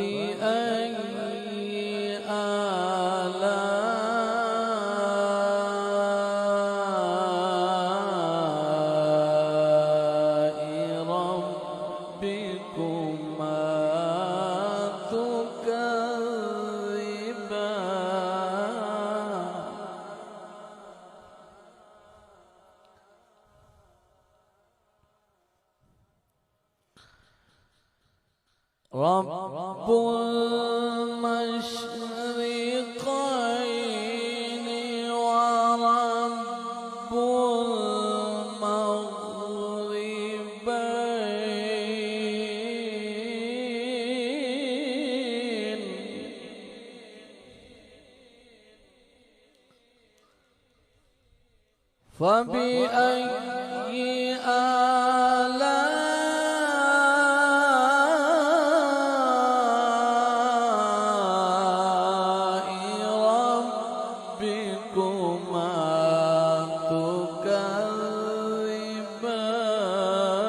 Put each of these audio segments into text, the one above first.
فبأي آلاء ربكما تكذبان رب المشرقين ورب المغربين فبأي آلاء ربكما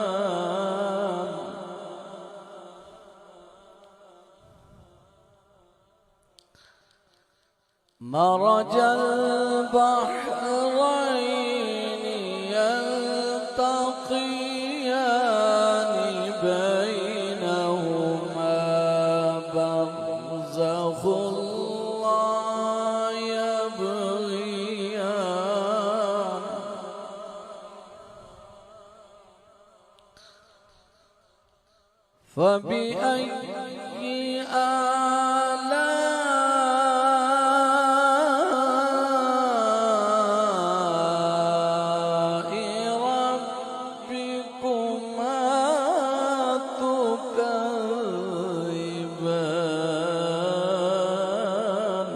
تكذبان مرج البحرين يلتقيان بينهما برزخ لا يبغيان فبأي آلاء ربكما تكذبان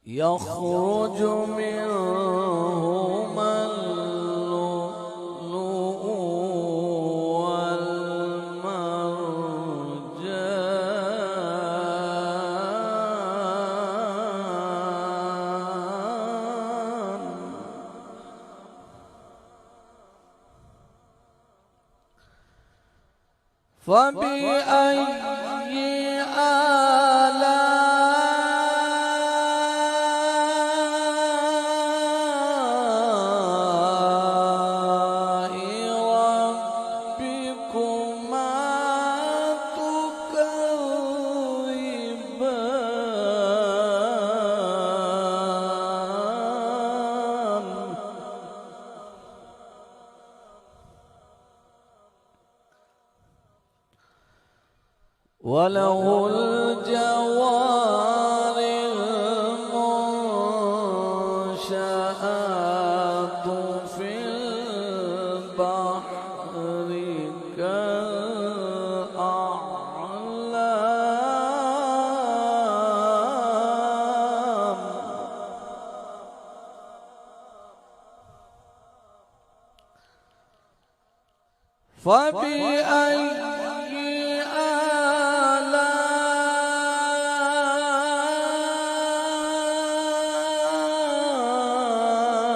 يخرج منهما اللؤلؤ والمرجان فبأي آلاء ربكما تكذبان وله الجوار المنشآت في البحر كالأعلام فبأي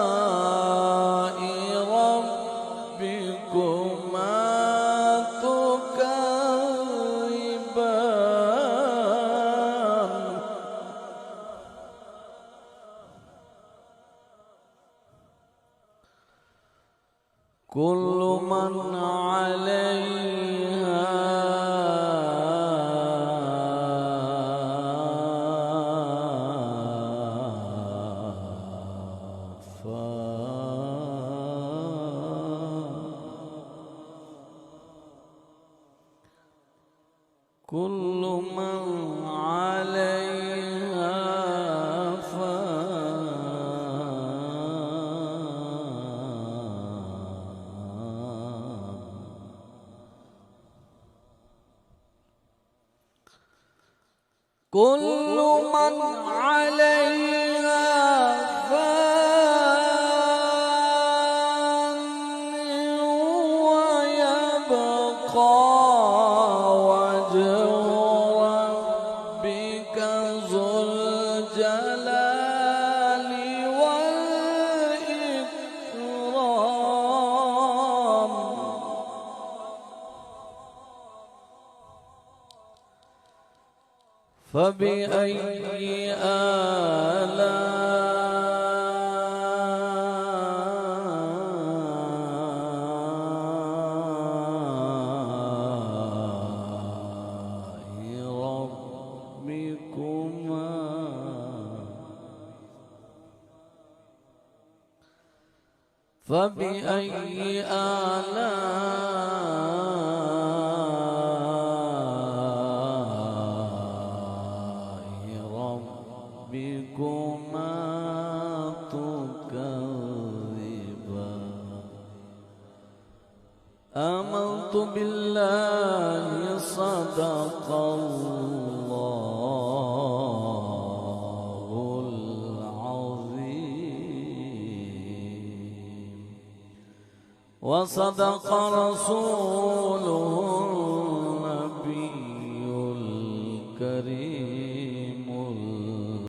آلاء ربكما تكذبان كل من عليها كل من عليها كل من عليها فان ويبقى وجه فبأي آلاء ربكما فبأي آلاء ربكما تكذبان آمنت بالله صدق الله العظيم وصدق رسوله النبي الكريم